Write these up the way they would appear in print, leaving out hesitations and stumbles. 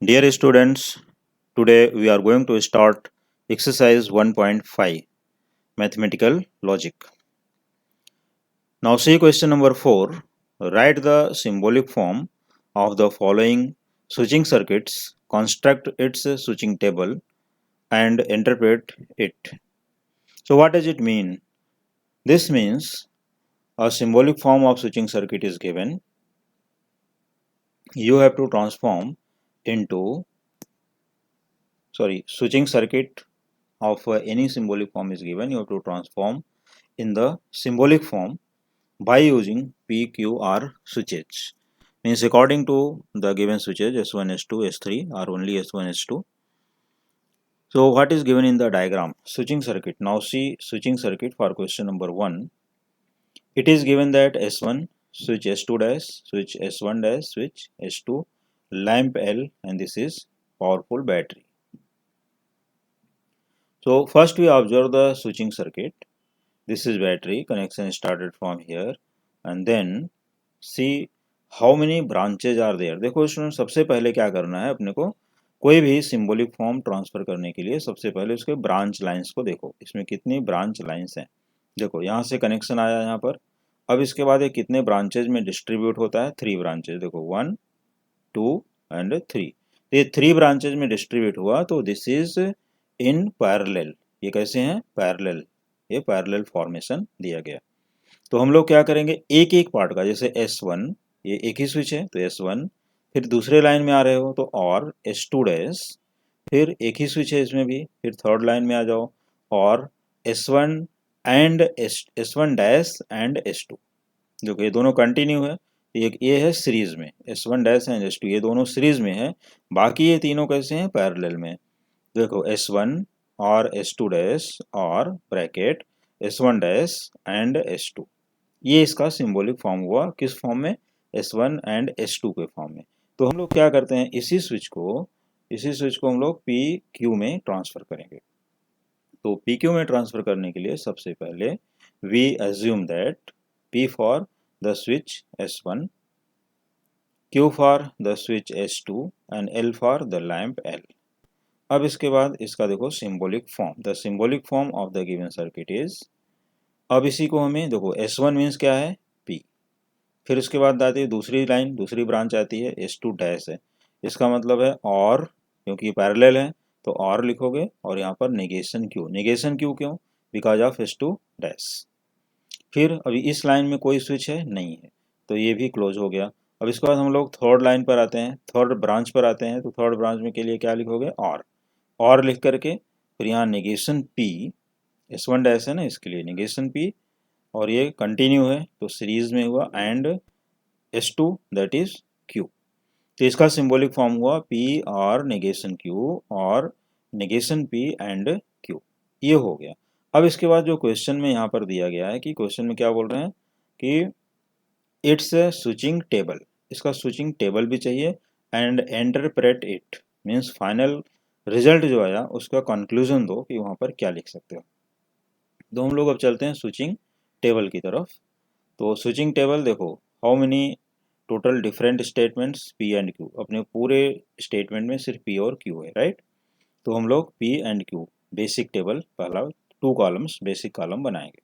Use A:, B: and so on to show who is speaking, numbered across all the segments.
A: Dear students, today we are going to start exercise 1.5 mathematical logic. Now see question number 4. Write the symbolic form of the following switching circuits, construct its switching table and interpret it. So what does it mean? This means a symbolic form of switching circuit is given. You have to transform into switching circuit of any symbolic form is given. You have to transform in the symbolic form by using PQR switches. Means according to the given switches S1, S2, S3 or only S1, S2. So what is given in the diagram? Switching circuit. Now see switching circuit for question number 1. It is given that S1 switch S2 dash, switch S1 dash, switch S2, lamp L, and this is powerful battery. So first we observe the switching circuit. This is battery, connection started from here, and then see how many branches are there. देखो student सबसे पहले क्या करना है अपने को, कोई भी सिंबॉलिक फॉर्म ट्रांसफर करने के लिए सबसे पहले उसके ब्रांच लाइंस को देखो, इसमें कितनी ब्रांच लाइंस हैं. देखो यहाँ से कनेक्शन आया यहाँ पर. अब इसके बाद ये कितने ब्रांचेज में डिस्ट्रीब्यूट होता है? 3 ब्रांचेज. देखो 1, 2 एंड 3. ये 3 ब्रांचेज में डिस्ट्रीब्यूट हुआ तो दिस इज इन पैरेलल. ये कैसे हैं? पैरेलल. ये पैरेलल फॉर्मेशन दिया गया. तो हम लोग क्या करेंगे, एक एक पार्ट का, जैसे S1 ये एक ही स्विच है तो S1, फिर दूसरे लाइन में आ रहे हो तो और S2 डैश, फिर एक ही स्विच है इसमें भी, फिर थर्ड लाइन में आ जाओ और S1 and S1 dash and S2. जो कि ये दोनों कंटिन्यू है. एक ये है सीरीज में, S1 डैश एंड S2 ये दोनों सीरीज में है. बाकी ये तीनों कैसे हैं? पैरेलल में. देखो S1 और S2 डैश और bracket S1 dash and S2. ये इसका सिंबॉलिक फॉर्म हुआ. किस फॉर्म में? S1 एंड S2 के फॉर्म में. तो हम लोग क्या करते हैं, इसी स्विच को हम लोग PQ में ट्रांसफर करेंगे. तो PQ में ट्रांसफर करने के लिए सबसे पहले we assume that P for the switch S1, Q for the switch S2 and L for the lamp L. अब इसके बाद इसका देखो symbolic form. The symbolic form of the given circuit is, अब इसी को हमें देखो S1 मीन्स क्या है? P. फिर उसके बाद आती है दूसरी लाइन, दूसरी ब्रांच आती है S2 डैश है. इसका मतलब है और, क्योंकि पैरेलल है तो और लिखोगे और यहाँ पर नेगेशन Q. नेगेशन Q क्यों? Because of S2 dash. फिर अभी इस लाइन में कोई स्विच है नहीं है तो ये भी क्लोज हो गया. अब इसके बाद हम लोग थर्ड लाइन पर आते हैं, थर्ड ब्रांच पर आते हैं. तो थर्ड ब्रांच में के लिए क्या लिखोगे? और लिख करके फिर यहाँ नेगेशन P, S1 डैश है ना इसके लिए नेगेशन P, और ये कंटिन्यू है तो सीरीज में हुआ and S2 that is Q. तो इसका सिंबॉलिक फॉर्म हुआ P और नेगेशन Q और नेगेशन P एंड Q. ये हो गया. अब इसके बाद जो क्वेश्चन में यहाँ पर दिया गया है कि क्वेश्चन में क्या बोल रहे हैं कि इट्स स्विचिंग टेबल. इसका स्विचिंग टेबल भी चाहिए and interpret it means final result जो आया उसका कंक्लूजन दो कि वहाँ पर क्या लिख सकते हो. तो हम लोग अब चलते हैं स्विचिंग टेबल की तरफ. तो स्विचिंग टेबल देखो, how many total different statements P and Q. अपने पूरे स्टेटमेंट में सिर्फ P और Q है, राइट. तो हम लोग P and Q basic table पहला 2 कॉलम्स बेसिक कॉलम बनाएंगे.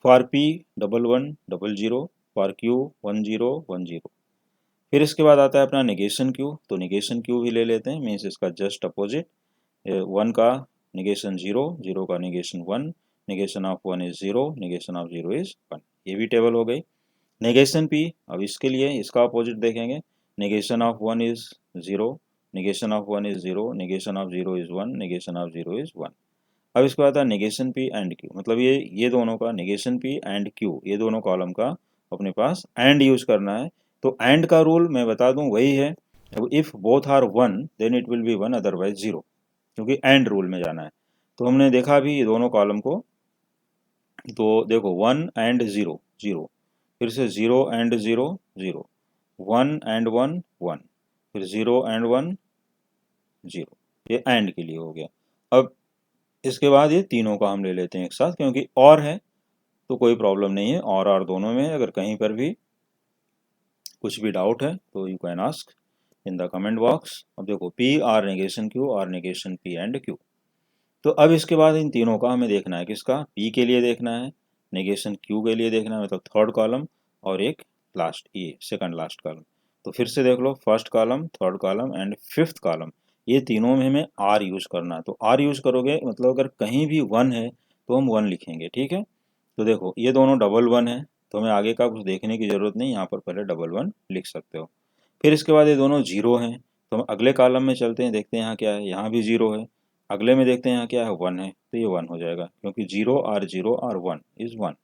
A: For P 1100, for Q 1010. फिर इसके बाद आता है अपना नेगेशन Q. तो नेगेशन Q भी ले लेते हैं, मीन्स इसका जस्ट अपोजिट. 1 का नेगेशन 0, 0 का negation 1, negation of 1 is 0, negation of 0 is 1. ये भी टेबल हो गई. नेगेशन P, अब इसके लिए इसका अपोजिट देखेंगे. Negation of 1 is 0, negation of 1 is 0, negation of 0 is 1, negation of 0 is 1. अब इसके बाद आता है नेगेशन P एंड Q. मतलब ये दोनों का नेगेशन P एंड Q ये दोनों कॉलम का अपने पास एंड यूज करना है. तो एंड का रूल मैं बता दूं वही है, if both are 1 then it will be 1 otherwise 0, क्योंकि एंड रूल में जाना है. तो हमने देखा अभी ये दोनों कॉलम को. तो देखो 1 एंड 0 0, फिर से 0 एंड 0 0, 1 एंड 1 1, फिर 0 एंड 1 0. ये एंड के लिए हो गया. अब इसके बाद ये तीनों का हम ले लेते हैं एक साथ, क्योंकि और है तो कोई प्रॉब्लम नहीं है. और दोनों में अगर कहीं पर भी कुछ भी डाउट है तो you can ask. In the comment box. अब देखो P R नेगेशन Q और नेगेशन P एंड Q। तो अब इसके बाद इन तीनों का हमें देखना है, किसका, P के लिए देखना है, नेगेशन Q के लिए देखना है, मतलब थर्ड कॉलम, और एक लास्ट ये सेकंड लास्ट कॉलम। तो फिर से देख लो, first column, third column and fifth column, ये तीनों में हमें R यूज़ करना है। तो R यूज़ करोगे मतलब अगर कहीं भी 1 है तो हम 1 लिखेंगे, ठीक है। तो देखो ये दोनों डबल 1 है, तो हमें आगे का कुछ देखने की ज़रूरत नहीं, यहाँ पर पहले डबल 1 लिख सकते हो। फिर इसके बाद ये दोनों जीरो हैं, तो हम अगले कॉलम में चलते हैं, देखते हैं यहाँ क्या है, यहाँ भी जीरो है। अगले में देखते हैं यहाँ क्या है, 1 है, तो ये 1 हो जाएगा, क्योंकि जीरो और 1 इज़ 1।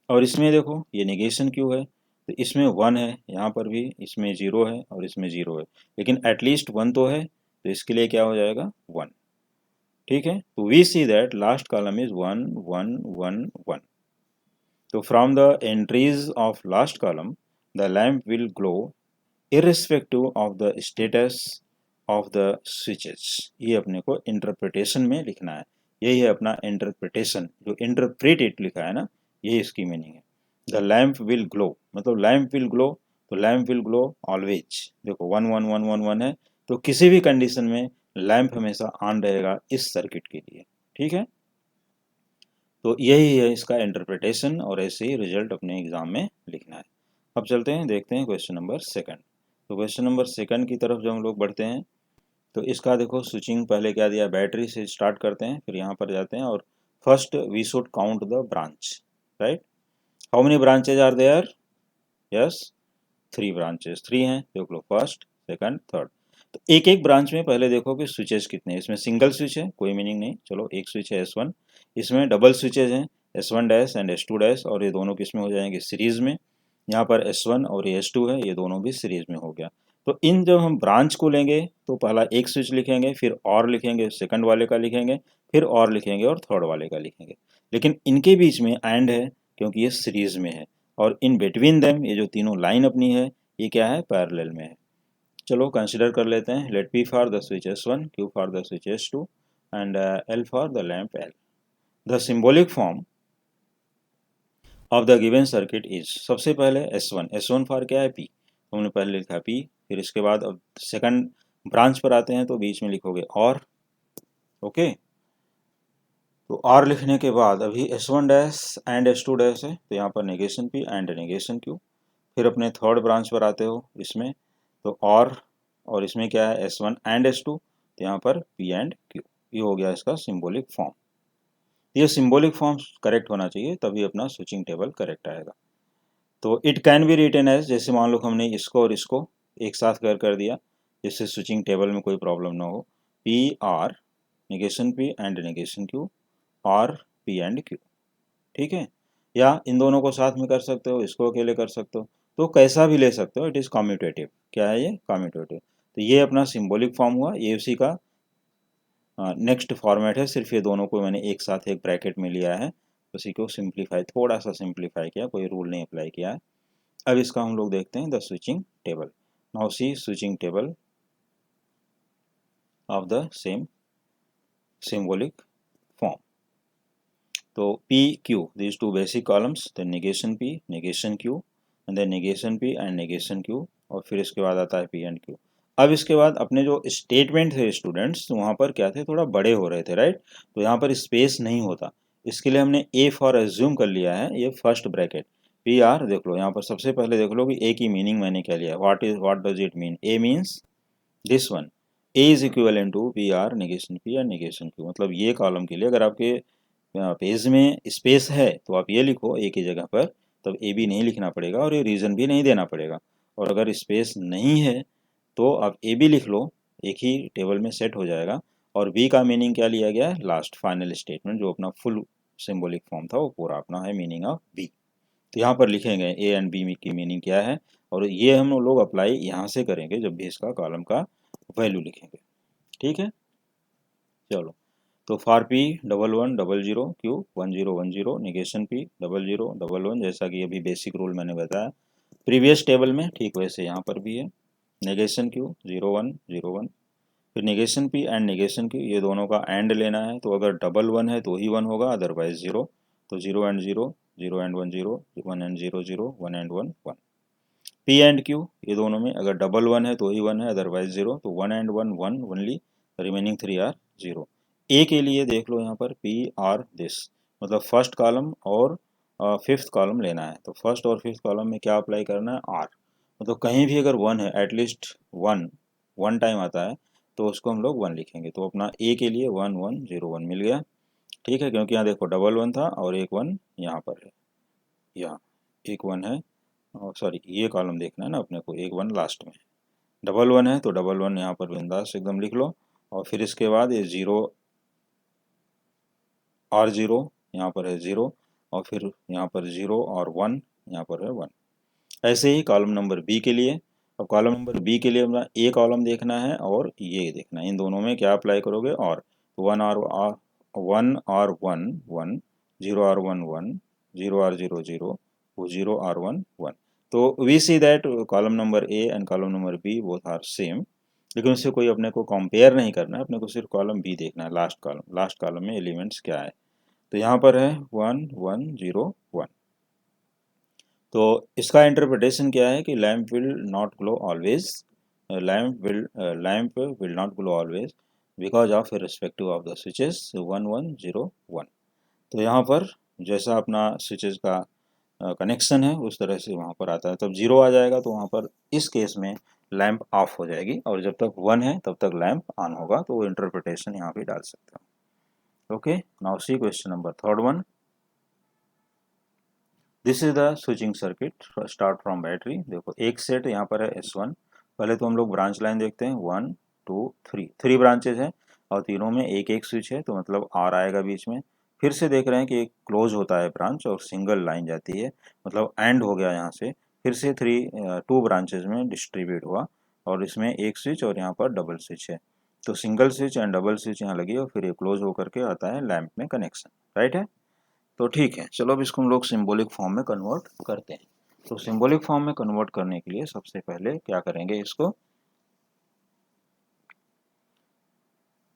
A: और इसमें देखो ये नेगेशन क्यों है, तो इसमें 1 है, यहाँ पर भी इसमें जीरो है और इसमें जीरो है, लेकिन एटलीस्ट 1 तो है, तो इसके लिए क्या हो जाएगा, 1। ठीक है, तो we see that last column is 1 1 1 1। तो from the entries of last column the lamp will glow irrespective of the status of the switches। ये अपने को इंटरप्रिटेशन में लिखना है, यही है अपना इंटरप्रिटेशन, जो इंटरप्रेट इट लिखा है ना, यही इसकी मीनिंग है। द लैम्प विल ग्लो मतलब लैम्प विल ग्लो, तो लैम्प विल ग्लो ऑलवेज, देखो 1 1 1 1 1 है, तो किसी भी कंडीशन में लैम्प हमेशा ऑन रहेगा इस सर्किट के लिए, ठीक है। तो यही है इसका इंटरप्रिटेशन, और ऐसे ही रिजल्ट अपने एग्जाम में लिखना है। अब चलते हैं, देखते हैं क्वेश्चन नंबर सेकंड। तो क्वेश्चन नंबर सेकंड की तरफ जब हम लोग बढ़ते हैं, तो इसका देखो स्विचिंग पहले क्या दिया, बैटरी से स्टार्ट करते हैं, फिर यहाँ पर जाते हैं, और first we should count the branch, right. How many branches are there, yes 3 branches, 3 हैं, देख लो फर्स्ट सेकंड थर्ड। तो एक एक ब्रांच में पहले देखो कि स्विचेस कितने हैं। इसमें सिंगल स्विच है, कोई मीनिंग नहीं, चलो एक स्विच है S1। इसमें डबल स्विचेज हैं, S1 dash and S2 dash, और ये दोनों किस में हो जाएंगे, सीरीज में। यहाँ पर S1 और ये S2 है, ये दोनों भी सीरीज में हो गया। तो इन जब हम ब्रांच को लेंगे तो पहला एक स्विच लिखेंगे, फिर और लिखेंगे, सेकंड वाले का लिखेंगे, फिर और लिखेंगे, और थर्ड वाले का लिखेंगे। लेकिन इनके बीच में एंड है, क्योंकि ये सीरीज में है, और इन बिटवीन देम ये जो तीनों लाइन अपनी है, ये क्या है, पैरेलल में है। चलो कंसिडर कर लेते हैं, let P for the switch S1, Q for the switch S2 and L for the lamp L। The symbolic form of the given circuit is, सबसे पहले S1 फॉर क्या है, P, तो हमने पहले लिखा P। फिर इसके बाद अब सेकंड ब्रांच पर आते हैं, तो बीच में लिखोगे और, ओके। तो R लिखने के बाद अभी S1 dash and S2 dash है, तो यहाँ पर negation P and negation Q। फिर अपने थर्ड ब्रांच पर आते हो इसमें, तो और इसमें क्या है, S1 एंड S2, तो यहाँ पर P एंड Q। ये हो गया इसका सिंबॉलिक फॉर्म। ये सिंबॉलिक फॉर्म करेक्ट होना चाहिए, तभी अपना स्विचिंग टेबल करेक्ट आएगा। तो it can be written as, जैसे मान लो हमने इसको और इसको एक साथ कर दिया, जिससे स्विचिंग टेबल में कोई प्रॉब्लम ना हो, PR negation P and negation Q, और P एंड Q, ठीक है। या इन दोनों को साथ में कर सकते हो, इसको अकेले कर सकते हो, तो कैसा भी ले सकते हो, इट इज़ कॉम्यूटेटिव। क्या है ये, कॉम्यूटेटिव। तो ये अपना सिंबॉलिक फॉर्म हुआ, ये उसी का नेक्स्ट फॉर्मेट है, सिर्फ ये दोनों को मैंने एक साथ एक ब्रैकेट में लिया है, उसी को सिंप्लीफाई, थोड़ा सा सिंप्लीफाई किया, कोई रूल नहीं अप्लाई किया है। अब इसका हम लोग देखते हैं the switching table. Now see switching table of the same symbolic form। तो P Q, these two basic columns, then negation P, negation Q, and then negation P and negation Q, और फिर इसके बाद आता है P and Q। अब इसके बाद अपने जो स्टेटमेंट थे स्टूडेंट्स, वहाँ पर क्या थे, थोड़ा बड़े हो रहे थे, राइट। तो यहाँ पर स्पेस नहीं होता, इसके लिए हमने A फॉर एज्यूम कर लिया है, ये फर्स्ट ब्रैकेट PR। देख लो यहाँ पर सबसे पहले देख लो कि A की मीनिंग मैंने क्या लिया, what does it mean, A means this one, A is equivalent to PR negation P and negation Q। मतलब ये कॉलम के लिए अगर आपके पेज में स्पेस है तो आप ये लिखो ए की जगह पर, तब ए बी नहीं लिखना पड़ेगा और ये रीज़न भी नहीं देना पड़ेगा। और अगर स्पेस नहीं है तो आप ए बी लिख लो, एक ही टेबल में सेट हो जाएगा। और बी का मीनिंग क्या लिया गया है, लास्ट फाइनल स्टेटमेंट, जो अपना फुल सिंबॉलिक फॉर्म था वो पूरा अपना है मीनिंग ऑफ बी। तो यहाँ पर लिखेंगे ए एंड बी की मीनिंग क्या है, और ये हम लोग अप्लाई यहाँ से करेंगे जब भी इसका कॉलम का वैल्यू लिखेंगे, ठीक है। चलो, तो for P 1100 Q 1010 negation P 0011, जैसा कि अभी बेसिक रूल मैंने बताया प्रीवियस टेबल में, ठीक वैसे यहाँ पर भी है। नेगेशन Q 0101, फिर negation P and negation Q, ये दोनों का एंड लेना है, तो अगर डबल 1 है तो ही 1 होगा, अदरवाइज 0। तो 0 and 0, 0 and 1 0, 1 and 0 0, 1 and 1 1। P and Q ये दोनों में अगर डबल वन है तो ही वन है, अदरवाइज जीरो। तो one and one one only, remaining three are zero. A के लिए देख लो यहाँ पर P आर दिस, मतलब फर्स्ट कॉलम और फिफ्थ कॉलम लेना है। तो फर्स्ट और फिफ्थ कॉलम में क्या अप्लाई करना है, आर। मतलब कहीं भी अगर वन है, एटलीस्ट वन वन टाइम आता है तो उसको हम लोग वन लिखेंगे। तो अपना ए के लिए वन वन जीरो वन मिल गया, ठीक है, क्योंकि यहाँ देखो डबल वन था और एक वन यहाँ पर है, यहाँ एक वन है, और सॉरी ये कॉलम देखना है ना अपने को, एक वन लास्ट में। डबल वन है तो डबल वन यहाँ पर बिंदास एकदम लिख लो, और फिर इसके बाद ये जीरो आर जीरो यहाँ पर है जीरो, और फिर यहाँ पर जीरो और वन यहाँ पर है वन। ऐसे ही कॉलम नंबर बी के लिए, अब कॉलम नंबर बी के लिए अपना ए कॉलम देखना है और ये देखना है, इन दोनों में क्या अप्लाई करोगे, और one or one or one one, zero or one one, zero or zero zero, वो जीरो आर वन वन। तो we see that column number A and column number B both are same, लेकिन उससे कोई अपने को compare नहीं करना है, अपने को सिर्फ कॉलम बी देखना है, लास्ट कॉलम में एलिमेंट्स क्या है। तो यहाँ पर है वन वन जीरो वन। तो इसका इंटरप्रिटेशन क्या है कि lamp will not glow always, lamp will not glow always because of irrespective of the switches one one zero one. तो यहाँ पर जैसा अपना स्विचेस का कनेक्शन है उस तरह से वहाँ पर आता है, तब जीरो आ जाएगा तो वहाँ पर इस केस में लैम्प ऑफ हो जाएगी, और जब तक वन है तब तक लैम्प ऑन होगा। तो वो इंटरप्रिटेशन यहाँ पे डाल सकते हो। Okay, now see question number third one. This is the switching circuit start from battery. देखो एक सेट यहाँ पर है S1। पहले तो हम लोग ब्रांच लाइन देखते हैं, one two three, three branches हैं और तीनों में एक एक स्विच है, तो मतलब R आएगा बीच में। फिर से देख रहे हैं कि एक क्लोज होता है ब्रांच और सिंगल लाइन जाती है, मतलब एंड हो गया यहाँ से। फिर से टू ब्रांचेज में डिस्ट्रीब्यूट हुआ और इसमें एक स्विच और यहाँ पर डबल स्विच है। तो single switch and double switch यहाँ लगी और फिर ये क्लोज होकर के आता है लैंप में कनेक्शन, राइट है। तो ठीक है, चलो अब इसको हम लोग सिंबॉलिक फॉर्म में कन्वर्ट करते हैं। तो सिंबॉलिक फॉर्म में कन्वर्ट करने के लिए सबसे पहले क्या करेंगे, इसको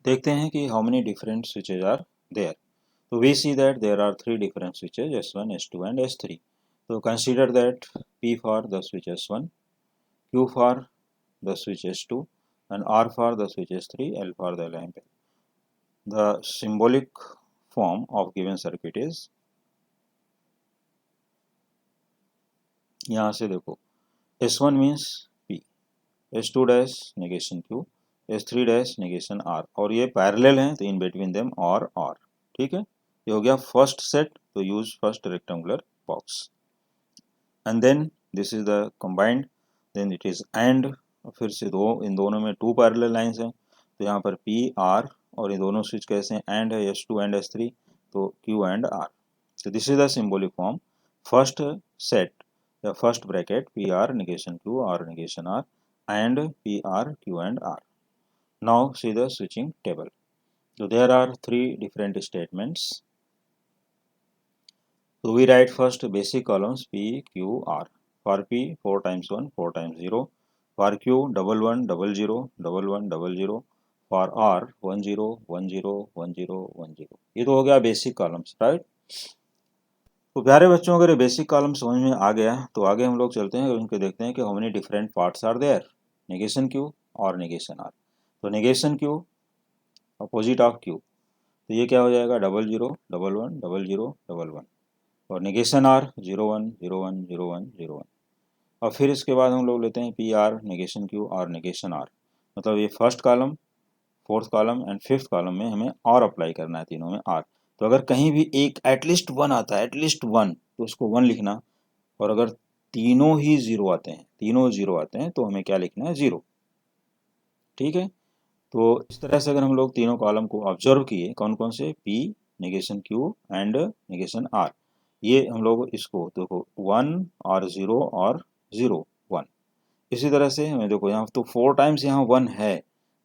A: देखते हैं कि how many different switches are there. तो we see that there are three different switches S1 S2 and S3। तो consider that P for the switch S1, Q for the switch S2 and R for the switch S3, L for the lamp. The symbolic form of given circuit is, यहाँ से देखो S1 means P, S2 dash negation Q, S3 dash negation R, और ये parallel हैं तो in between them और R, ठीक है। ये हो गया फर्स्ट सेट, तो use first rectangular box and then this is the combined, then it is and, फिर से इन दोनों में टू पैरेलल लाइंस हैं, तो यहाँ पर P R और ये दोनों स्विच कैसे हैं, एंड है S2 एंड S3, तो Q एंड R। तो this is the symbolic form, first set the first bracket PR negation Q, R negation R, and PR Q and R. Now see the switching table. So there are three different statements. So we write first basic columns P Q R. For P 4 times 1 4 times 0. For Q double 1 double 0 double 1 double 0. For R 1 0 1 0 1 0 1 0. ये तो हो गया basic columns, right. तो प्यारे बच्चों, अगर ये basic column समझ में आ गया तो आगे हम लोग चलते हैं और उनके देखते हैं कि how many different parts are there, negation Q और नेगेशन आर। तो negation Q opposite of Q, तो ये क्या हो जाएगा, double zero double one double zero double one, और negation R zero one zero one zero one zero one. और फिर इसके बाद हम लोग लेते हैं पी आर नेगेशन क्यू और नेगेशन आर, मतलब ये first column, fourth column and fifth column में हमें और अप्लाई करना है, तीनों में आर। तो अगर कहीं भी एक एटलीस्ट वन आता है, एटलीस्ट वन, तो उसको वन लिखना, और अगर तीनों ही जीरो आते हैं, तीनों जीरो आते हैं, तो हमें क्या लिखना है, जीरो, ठीक है। तो इस तरह से अगर हम लोग तीनों कॉलम को ऑब्जर्व किए, कौन कौन से, P negation Q and negation R, ये हम लोग इसको देखो वन और जीरो और जीरो वन। इसी तरह से हमें देखो यहाँ तो फोर टाइम्स यहाँ वन है,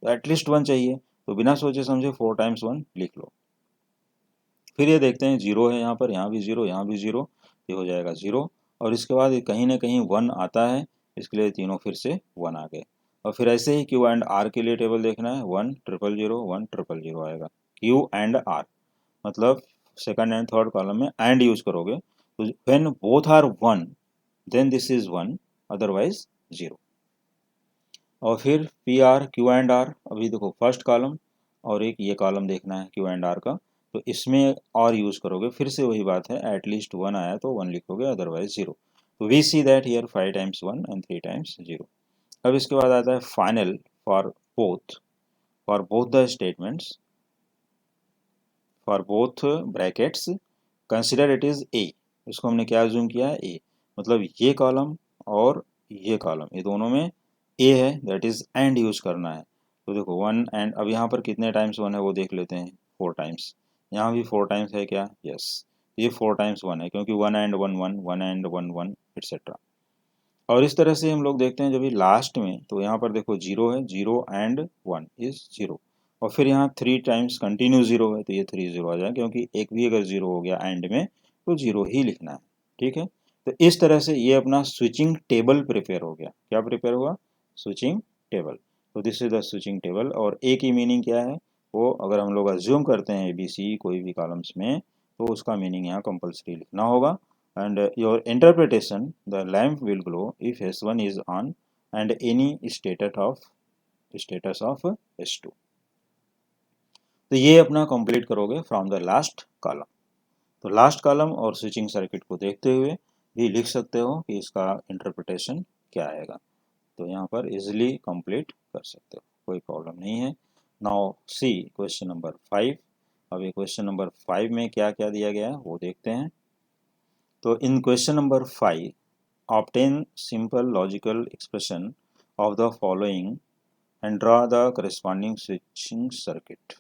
A: तो एटलीस्ट वन चाहिए, तो बिना सोचे समझे फोर टाइम्स वन लिख लो। फिर ये देखते हैं जीरो है यहाँ पर, यहाँ भी जीरो, यहाँ भी जीरो, ये हो जाएगा जीरो, और इसके बाद कहीं ना कहीं वन आता है, इसके लिए तीनों फिर से वन आ गए। और फिर ऐसे ही क्यू एंड आर के लिए टेबल देखना है, वन ट्रिपल जीरो आएगा, क्यू एंड आर, मतलब सेकंड एंड थर्ड कॉलम में एंड यूज करोगे, तो when both are one then this is one, otherwise 0। और फिर P or Q and R, अभी देखो फर्स्ट कॉलम और एक ये कॉलम देखना है क्यू एंड आर का, तो इसमें और यूज़ करोगे, फिर से वही बात है, एटलीस्ट 1 आया तो 1 लिखोगे अदरवाइज 0। तो we see that here 5 times 1 and 3 times 0। अब इसके बाद आता है final for both the statements, for both brackets consider it is a. इसको हमने क्या अज्यूम किया है, ए, मतलब ये कॉलम और ये कॉलम, ये दोनों में ए है, दैट इज एंड यूज करना है। तो देखो 1 एंड, अब यहाँ पर कितने टाइम्स 1 है वो देख लेते हैं, 4 टाइम्स। यहाँ भी 4 टाइम्स है क्या, यस, ये 4 टाइम्स 1 है, क्योंकि 1 एंड 1 1, 1 एंड 1 1 एटसेट्रा। और इस तरह से हम लोग देखते हैं जब भी लास्ट में, तो यहाँ पर देखो 0 है, 0 एंड 1 इज 0, और फिर यहाँ 3 टाइम्स कंटिन्यू 0 है, तो ये 3 0 आ जाए, क्योंकि एक भी अगर 0 हो गया एंड में तो 0 ही लिखना है। ठीक है, तो इस तरह से ये अपना स्विचिंग टेबल प्रिपेयर हो गया। क्या प्रिपेयर हुआ, स्विचिंग टेबल। तो this is the switching table. और ए की मीनिंग क्या है, वो अगर हम लोग अज्यूम करते हैं ABC कोई भी कॉलम्स में, तो उसका मीनिंग यहाँ कंपल्सरी लिखना होगा। And your interpretation, the lamp will glow if S1 is on and any status of S2। तो ये अपना कंप्लीट करोगे फ्रॉम द लास्ट कॉलम। तो लास्ट कॉलम और स्विचिंग सर्किट को देखते हुए भी लिख सकते हो कि इसका इंटरप्रिटेशन क्या आएगा। तो यहाँ पर इजिली कंप्लीट कर सकते हो, कोई प्रॉब्लम नहीं है। Now see question number 5। अब ये क्वेश्चन नंबर 5 में क्या क्या दिया गया है वो देखते हैं। तो इन question number 5, obtain simple logical expression of the following and draw the corresponding switching circuit।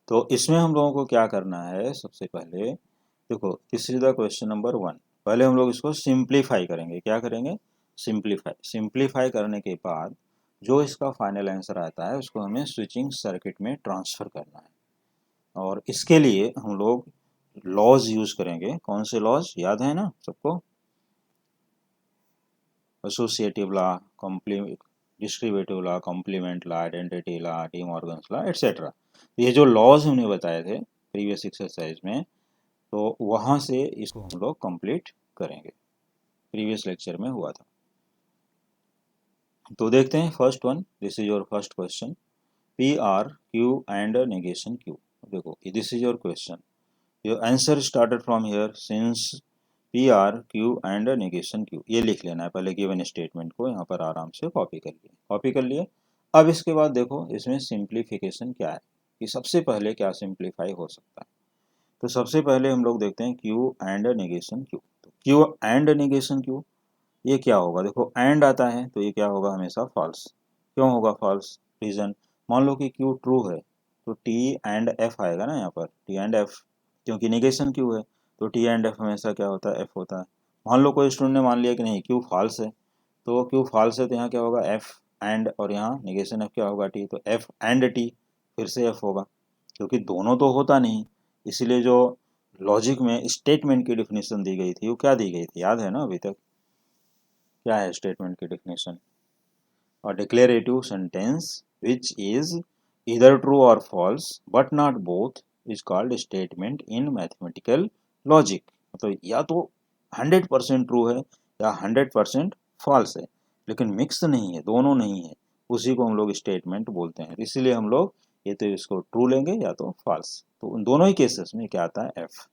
A: तो इसमें हम लोगों को क्या करना है, सबसे पहले देखो this is the question number 1। पहले हम लोग इसको सिंप्लीफाई करेंगे। क्या करेंगे, सिंप्लीफाई करने के बाद जो इसका फाइनल आंसर आता है उसको हमें स्विचिंग सर्किट में ट्रांसफ़र करना है। और इसके लिए हम लोग लॉज यूज करेंगे। कौन से लॉज याद है ना सबको, associative law, distributive law, complement law, identity law, De Morgan's law etcetera. ये जो लॉज हमने बताए थे प्रीवियस एक्सरसाइज में, तो वहाँ से इसको हम लोग कंप्लीट करेंगे, प्रीवियस लेक्चर में हुआ था। तो देखते हैं first one, this is your first question, P or Q and negation Q. देखो this is your question, your answer started from here since P or Q and negation Q. ये लिख लेना है पहले, गिवन स्टेटमेंट को यहाँ पर आराम से कॉपी कर लिए। अब इसके बाद देखो इसमें सिंप्लीफिकेशन क्या है, कि सबसे पहले क्या सिंप्लीफाई हो सकता है। तो सबसे पहले हम लोग देखते हैं क्यू एंड नेगेशन क्यू। तो क्यू एंड नेगेशन क्यू, ये क्या होगा, देखो एंड आता है तो ये क्या होगा, हमेशा फॉल्स। क्यों होगा फॉल्स, रीजन, मान लो कि क्यू ट्रू है तो टी एंड एफ आएगा ना यहाँ पर, टी एंड एफ, क्योंकि नेगेशन क्यू है तो टी एंड एफ हमेशा क्या होता है, एफ होता है। मान लो कोई स्टूडेंट ने मान लिया कि नहीं क्यू फॉल्स है, तो क्यू फॉल्स है तो यहाँ क्या होगा, एफ एंड, और यहाँ नेगेशन एफ क्या होगा, टी, तो एफ एंड टी फिर से एफ होगा, क्योंकि दोनों तो होता नहीं। इसीलिए जो लॉजिक में स्टेटमेंट की डिफिनेशन दी गई थी वो क्या दी गई थी, याद है ना अभी तक, क्या है स्टेटमेंट की definition, a declarative sentence which is either true or false but not both is called statement in mathematical logic। मतलब या तो 100% ट्रू है या 100% फॉल्स है, लेकिन मिक्स नहीं है, दोनों नहीं है, उसी को हम लोग स्टेटमेंट बोलते हैं। इसीलिए हम लोग ये तो इसको ट्रू लेंगे या तो फॉल्स। तो उन दोनों ही केसेस में क्या आता है, एफ।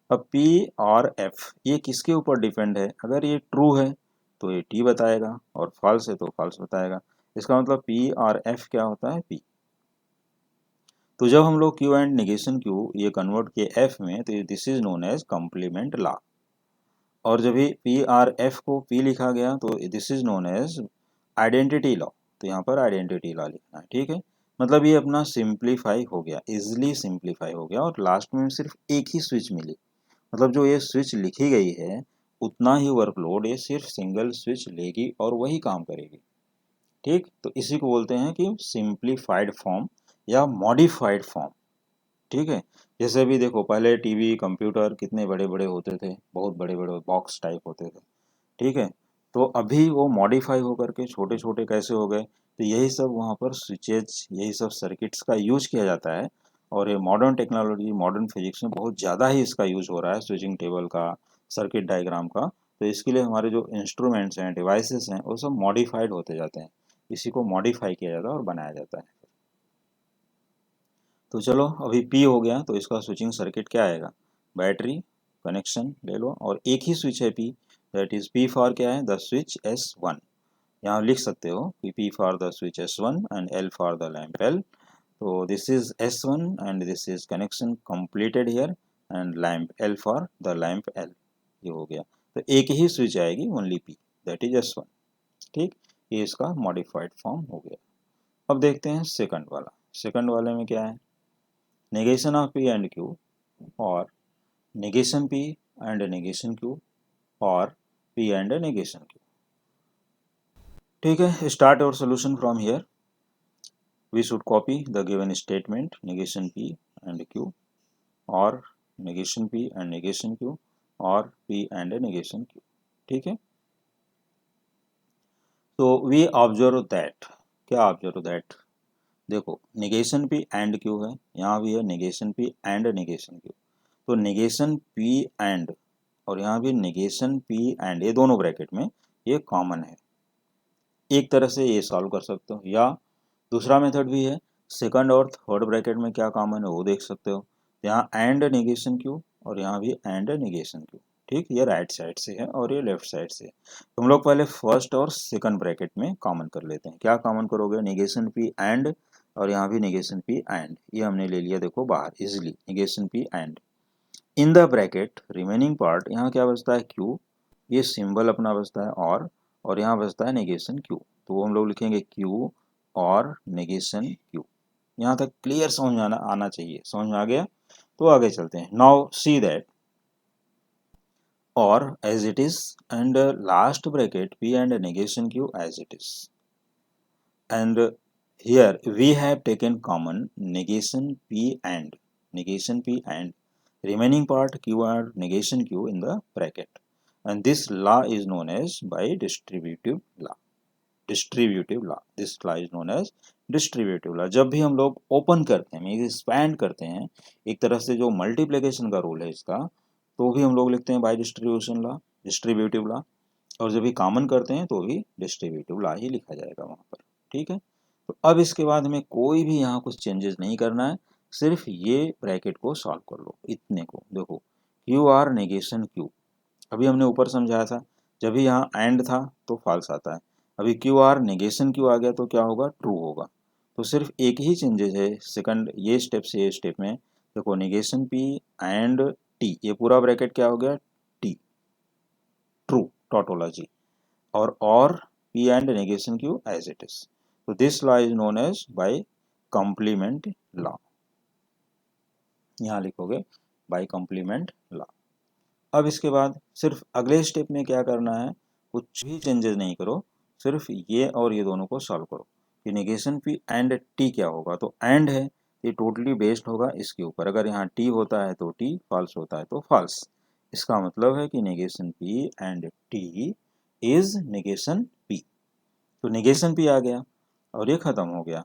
A: अब पी और एफ ये किसके ऊपर डिपेंड है, अगर ये ट्रू है तो ये टी बताएगा और फॉल्स है तो फॉल्स बताएगा। इसका मतलब पी और एफ क्या होता है, पी। तो जब हम लोग क्यू एंड नेगेशन क्यू ये कन्वर्ट किए एफ में, तो this is known as complement law. और जब भी पी आर एफ को पी लिखा गया तो this is known as identity law. तो यहाँ पर आइडेंटिटी लॉ लिखना है, ठीक है। मतलब ये अपना सिंप्लीफाई हो गया, इजिली सिंप्लीफाई हो गया, और लास्ट में सिर्फ एक ही स्विच मिली। मतलब जो ये स्विच लिखी गई है उतना ही वर्कलोड ये सिर्फ सिंगल स्विच लेगी और वही काम करेगी, ठीक। तो इसी को बोलते हैं कि सिंप्लीफाइड फॉर्म या मॉडिफाइड फॉर्म, ठीक है। जैसे भी देखो पहले टीवी कंप्यूटर कितने बड़े बड़े होते थे, बहुत बड़े बड़े बॉक्स टाइप होते थे, ठीक है। तो अभी वो मॉडिफाई होकर के छोटे छोटे कैसे हो गए, तो यही सब वहाँ पर स्विचेज, यही सब सर्किट्स का यूज किया जाता है। और ये मॉडर्न टेक्नोलॉजी, मॉडर्न फिजिक्स में बहुत ज़्यादा ही इसका यूज हो रहा है, स्विचिंग टेबल का, सर्किट डायग्राम का। तो इसके लिए हमारे जो इंस्ट्रूमेंट्स हैं, डिवाइसेस हैं, वो सब मॉडिफाइड होते जाते हैं, इसी को मॉडिफाई किया जाता है और बनाया जाता है। तो चलो अभी P हो गया, तो इसका स्विचिंग सर्किट क्या आएगा, बैटरी कनेक्शन ले लो और एक ही स्विच है P, that is P for क्या है, द स्विच S1। यहाँ लिख सकते हो कि P for the switch S1 and L for the lamp L। तो this is S1 and this is connection completed here and lamp L for the lamp L। ये हो गया, तो एक ही स्विच आएगी, only P, that is S1। ठीक, ये इसका मॉडिफाइड फॉर्म हो गया। अब देखते हैं सेकंड वाला। सेकंड वाले में क्या है, negation of P and Q or negation P and negation Q or P and negation Q। ठीक है, start our solution from here। We should copy the given statement negation P and Q or negation P and negation Q or P and negation Q। ठीक है, तो we observe that, क्या observe that, देखो negation P and Q है, यहाँ भी है negation P and negation Q। तो negation P and और यहाँ भी negation P and, ये दोनों ब्रैकेट में ये कॉमन है। एक तरह से ये सॉल्व कर सकते हो, या दूसरा मेथड भी है, सेकंड और थर्ड ब्रैकेट में क्या कॉमन है वो देख सकते हो। यहाँ एंड नेगेशन क्यू और यहाँ भी एंड नेगेशन क्यू। ठीक, ये राइट साइड से है और ये लेफ्ट साइड से है। तुम लोग पहले फर्स्ट और सेकंड ब्रैकेट में कॉमन कर लेते हैं। क्या कॉमन करोगे, नेगेशन पी एंड और यहाँ भी नेगेशन पी एंड, ये हमने ले लिया देखो बाहर easily, negation P and. In the bracket remaining part, यहाँ क्या बचता है क्यू, ये सिंबल अपना बचता है और यहाँ बचता है नेगेशन क्यू। तो वो हम लोग लिखेंगे क्यू और नेगेशन क्यू। यहाँ तक क्लियर समझ में आना चाहिए, समझ में आ गया। तो आगे चलते हैं। नाउ सी दैट और as it is and last bracket P and negation Q as it is, and here we have taken common negation P and remaining part Q or negation Q in the bracket, and this law is known as by distributive law। This law is known as distributive law। जब भी हम लोग open करते हैं, expand करते हैं, एक तरह से जो मल्टीप्लिकेशन का रूल है इसका, तो भी हम लोग लिखते हैं बाय डिस्ट्रीब्यूटिव लॉ, और जब भी कॉमन करते हैं तो भी डिस्ट्रीब्यूटिव लॉ ही लिखा जाएगा वहाँ पर। ठीक है, तो अब इसके बाद हमें कोई भी यहाँ कुछ चेंजेस नहीं करना है, सिर्फ ये ब्रैकेट को सॉल्व कर लो, इतने को। देखो क्यू आर नेगेशन क्यू, अभी हमने ऊपर समझाया था, जब भी यहाँ एंड था तो फॉल्स आता है, अभी क्यू आर नेगेशन क्यू आ गया तो क्या होगा, ट्रू होगा। तो सिर्फ एक ही चेंजेस है सेकंड, ये स्टेप से ये स्टेप में। देखो नेगेशन पी एंड टी, ये पूरा ब्रैकेट क्या हो गया, टी, ट्रू टोटोलॉजी, और P and negation Q as it is। So this law is known as by complement law। यहाँ लिखोगे by complement law। अब इसके बाद सिर्फ अगले स्टेप में क्या करना है, कुछ भी चेंजेस नहीं करो, सिर्फ ये और ये दोनों को सॉल्व करो कि नेगेशन P एंड T क्या होगा। तो एंड है, ये टोटली बेस्ड होगा इसके ऊपर, अगर यहाँ T होता है तो T, फॉल्स होता है तो फॉल्स। इसका मतलब है कि negation P and T is negation P। तो नेगेशन P आ गया और ये खत्म हो गया।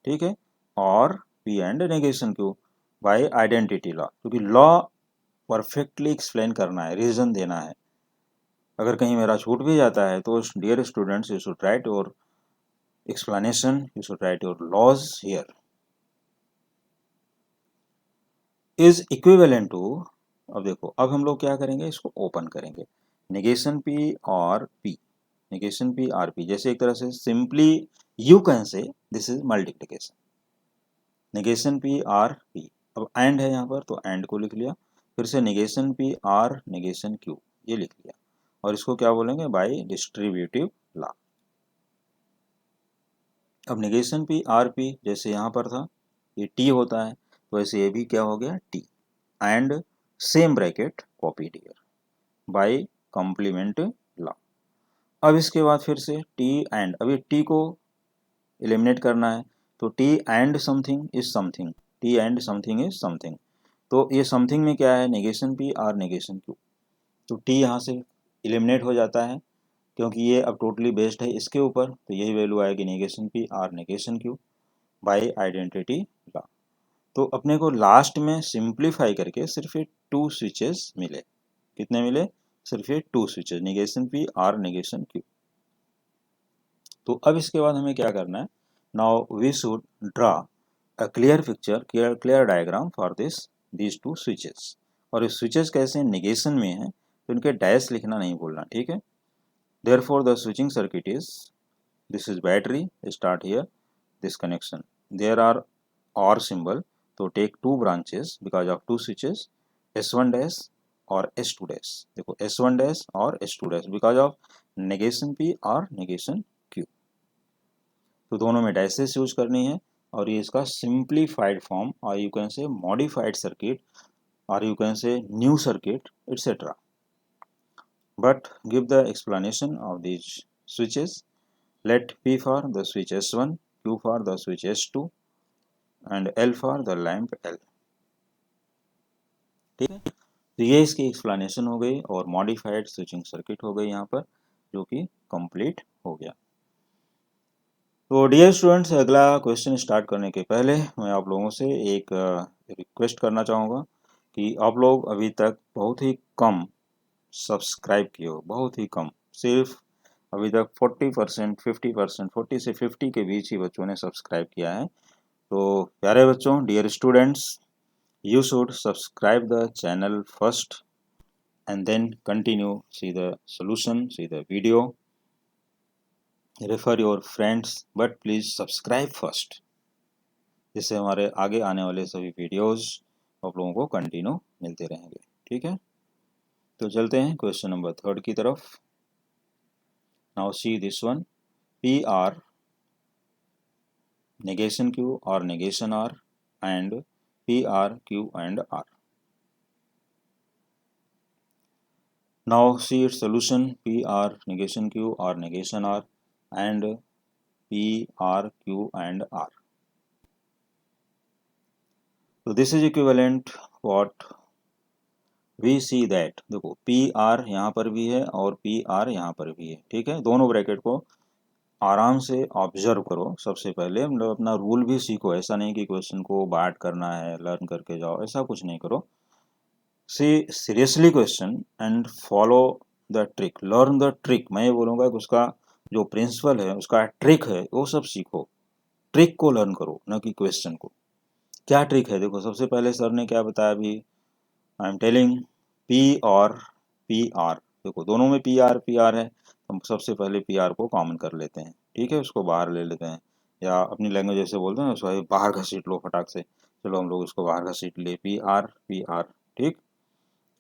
A: ठीक है, और P and negation Q by identity law, क्योंकि लॉ परफेक्टली एक्सप्लेन करना है, रीजन देना है। अगर कहीं मेरा छूट भी जाता है तो dear students, you should write your explanation, you should write your laws here. Is equivalent to, अब देखो अब हम लोग क्या करेंगे, इसको ओपन करेंगे, नेगेशन P और P, नेगेशन P और P, जैसे एक तरह से सिंपली यू कैन से this is multiplication, negation P और P। अब एंड है यहाँ पर तो एंड को लिख लिया, फिर से नेगेशन P और नेगेशन Q, ये लिख लिया, और इसको क्या बोलेंगे, बाय डिस्ट्रीब्यूटिव लॉ। अब नेगेशन P और P जैसे यहाँ पर था, ये T होता है, तो वैसे ये भी क्या हो गया, T, and same bracket copied here by complement law. अब इसके बाद फिर से T एंड, अभी T को एलिमिनेट करना है, तो T and something is something, T and something is something. तो ये समथिंग में क्या है, नेगेशन P और नेगेशन Q। तो T यहाँ से एलिमिनेट हो जाता है, क्योंकि ये अब टोटली बेस्ड है इसके ऊपर, तो यही वैल्यू आएगी नेगेशन P और negation Q by identity law. तो अपने को लास्ट में सिंप्लीफाई करके सिर्फ ये 2 स्विचेस मिले, कितने मिले, सिर्फ ये 2 स्विचेस, नेगेशन P और नेगेशन Q। तो अब इसके बाद हमें क्या करना है, now we should draw a clear picture, clear diagram for these 2 switches. और ये स्विचेस कैसे नेगेशन में है तो इनके डैश लिखना नहीं भूलना, ठीक है। Therefore the switching circuit is, this is battery, start here this connection, there are OR symbol, तो take 2 branches because of 2 switches, S1 dash और S2 dash। देखो S1 dash और S2 dash because of negation P और negation Q, तो दोनों में dashes use करनी है। और ये इसका सिंप्लीफाइड फॉर्म, और you can say modified circuit, और you can say new circuit etcetera. But give the explanation of these switches. Let P for the switch S1, Q for the switch S2 and L for the lamp L। ठीक है, तो ये इसकी explanation हो गई और modified switching circuit हो गई यहाँ पर, जो कि कंप्लीट हो गया। तो डियर स्टूडेंट्स, अगला क्वेश्चन स्टार्ट करने के पहले मैं आप लोगों से एक रिक्वेस्ट करना चाहूँगा कि आप लोग अभी तक बहुत ही कम सब्सक्राइब किए हो, बहुत ही कम, सिर्फ अभी तक 40%, 50%, 40 से 50 के बीच ही बच्चों ने सब्सक्राइब किया है। तो प्यारे बच्चों, dear students, you should subscribe the channel first and then continue, see the solution, see the video, refer your friends, but please subscribe first, जिससे हमारे आगे आने वाले सभी वीडियोस आप लोगों को कंटिन्यू मिलते रहेंगे। ठीक है, तो चलते हैं क्वेश्चन नंबर 3 की तरफ। Now see this one, P R negation Q or negation R and P R Q and R। Now see its solution, P R negation Q or negation R and P R Q and R। So this is equivalent what we see that, देखो P R यहाँ पर भी है और P R यहाँ पर भी है। ठीक है, दोनों ब्रैकेट को आराम से ऑब्जर्व करो। सबसे पहले मतलब अपना रूल भी सीखो, ऐसा नहीं कि क्वेश्चन को बाट करना है, लर्न करके जाओ, ऐसा कुछ नहीं करो। See seriously question and follow the trick, learn the trick. मैं ये बोलूँगा कि उसका जो प्रिंसिपल है, उसका ट्रिक है, वो सब सीखो। ट्रिक को लर्न करो, न कि क्वेश्चन को। क्या ट्रिक है, देखो सबसे पहले सर ने क्या बताया अभी, आई एम टेलिंग पी और पी आर। देखो दोनों में पी आर है, हम सबसे पहले पी आर को कॉमन कर लेते हैं। ठीक है, उसको बाहर ले लेते हैं, या अपनी लैंग्वेज जैसे बोलते हैं उसको बाहर घसीट लो फटाक से। चलो हम लोग उसको बाहर घसीट ले, पी आर। ठीक,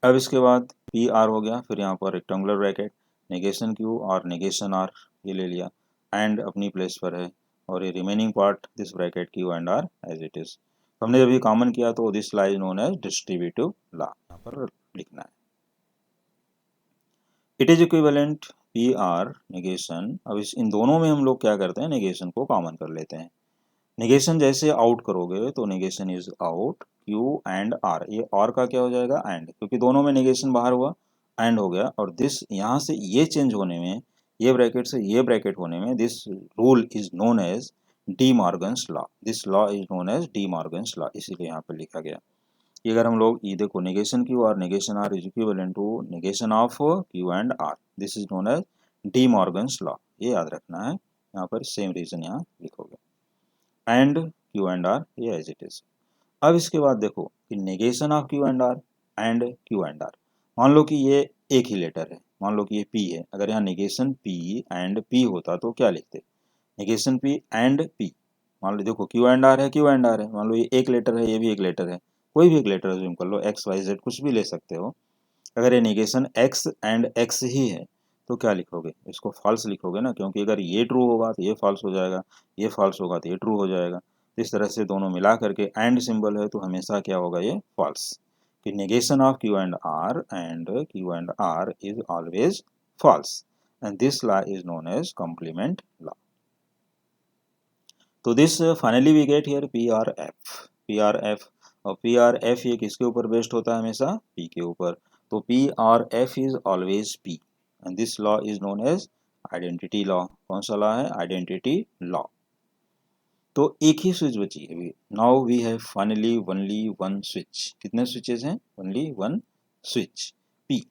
A: अब इसके बाद पी आर हो गया, फिर यहाँ पर रेक्टेंगुलर ब्रैकेट, नेगेशन क्यू और नेगेशन आर ये ले लिया, एंड अपनी प्लेस पर है, और ये remaining part this bracket Q and R as it is. हमने जब ये कॉमन किया तो this law is known as distributive law, यहाँ पर लिखना है। It is equivalent P or negation. अब इन दोनों में हम लोग क्या करते हैं, नेगेशन को कॉमन कर लेते हैं। नेगेशन जैसे आउट करोगे तो negation is out, Q and R, ये और का क्या हो जाएगा, एंड, क्योंकि दोनों में नेगेशन बाहर हुआ, एंड हो गया। और दिस यहाँ से ये चेंज होने में, ये ब्रैकेट से ये ब्रैकेट होने में, this rule is known as De Morgan's law. This law is known as De Morgan's law, इसीलिए यहाँ पर लिखा गया। ये अगर हम लोग ये देखो, नेगेशन क्यू और negation R is equivalent to negation of Q and R, this is known as De Morgan's law, ये याद रखना है। यहाँ पर सेम रीजन यहाँ लिखोगे, एंड क्यू एंड आर ये एज इट इज। अब इसके बाद देखो कि negation of Q and R and Q and R, मान लो कि ये एक ही लेटर है, मान लो कि ये पी है, अगर यहाँ नेगेशन पी एंड पी होता तो क्या लिखते, नेगेशन पी एंड पी। मान लो देखो क्यू एंड आर है, क्यू एंड आर है, मान लो ये एक लेटर है, ये भी एक लेटर है, कोई भी एक लेटर अज्यूम कर लो, एक्स वाई जेड कुछ भी ले सकते हो। अगर ये नेगेशन एक्स एंड एक्स ही है तो क्या लिखोगे, इसको फॉल्स लिखोगे ना, क्योंकि अगर ये ट्रू होगा तो ये फॉल्स हो जाएगा, ये फॉल्स होगा तो ये ट्रू हो जाएगा। इस तरह से दोनों मिला करके एंड सिंबल है तो हमेशा क्या होगा, ये फॉल्स, कि negation of Q and R is always false, and this law is known as complement law. तो this finally we get here P or F, और पी आर एफ ये किसके ऊपर बेस्ड होता है, हमेशा पी के ऊपर। तो P or F is always P, and this law is known as identity law. कौन सा लॉ है, आइडेंटिटी लॉ। तो एक ही स्विच बची है अभी। Now we have finally only one switch. कितने स्विचेस हैं, only one switch, P.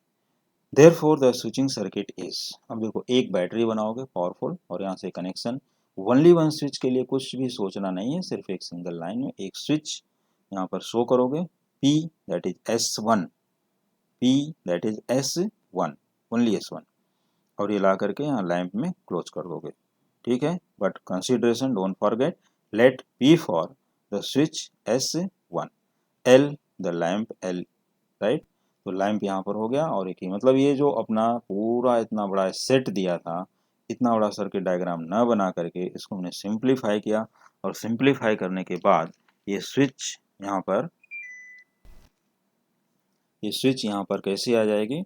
A: Therefore the switching circuit is, अब देखो एक बैटरी बनाओगे पावरफुल और यहाँ से कनेक्शन, ओनली वन स्विच के लिए कुछ भी सोचना नहीं है, सिर्फ एक सिंगल लाइन में एक स्विच यहाँ पर शो करोगे, P that is S1, P that is S1, only S1, और ये ला करके यहाँ लैंप में क्लोज कर दोगे, ठीक है। But consideration don't forget, let P for the switch S1, L the lamp L, right. तो लैंप यहाँ पर हो गया, और एक ही मतलब ये जो अपना पूरा इतना बड़ा सेट दिया था, इतना बड़ा सर्किट डायग्राम न बना करके इसको हमने सिंप्लीफाई किया, और सिंप्लीफाई करने के बाद ये स्विच यहाँ पर, ये स्विच यहाँ पर कैसे आ जाएगी,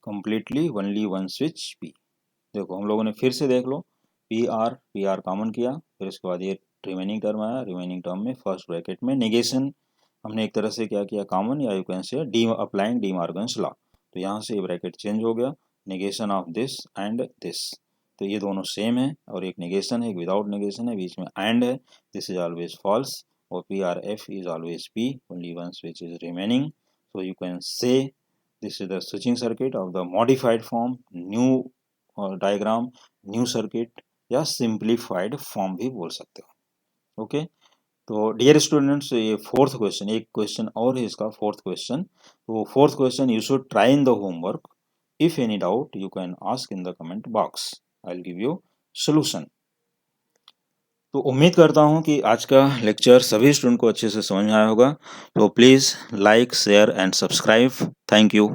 A: completely only one switch P। देखो हम लोगों ने फिर से देख लो, पी आर कॉमन किया, फिर उसके बाद ये रिमेनिंग टर्म आया, रिमेनिंग टर्म में फर्स्ट ब्रैकेट में नेगेशन हमने एक तरह से क्या किया कॉमन, या यू कैन से D applying D Morgan's law, तो यहाँ से ये ब्रैकेट चेंज हो गया, negation of this and this, तो ये दोनों सेम है, और एक नेगेशन है एक विदाउट नेगेशन है, बीच में एंड है, दिस इज ऑलवेज फॉल्स, और P or F is always P, only one switch is remaining, so you can say this is the switching circuit of the modified form, new diagram, new circuit, या simplified form भी बोल सकते हो, okay. तो dear students, ये fourth question, एक question और है इसका फोर्थ क्वेश्चन, तो fourth question you should try in the homework, if any doubt you can ask in the comment box, I will give you solution. तो उम्मीद करता हूँ कि आज का लेक्चर सभी स्टूडेंट को अच्छे से समझ में आया होगा, तो please like share and subscribe, thank you.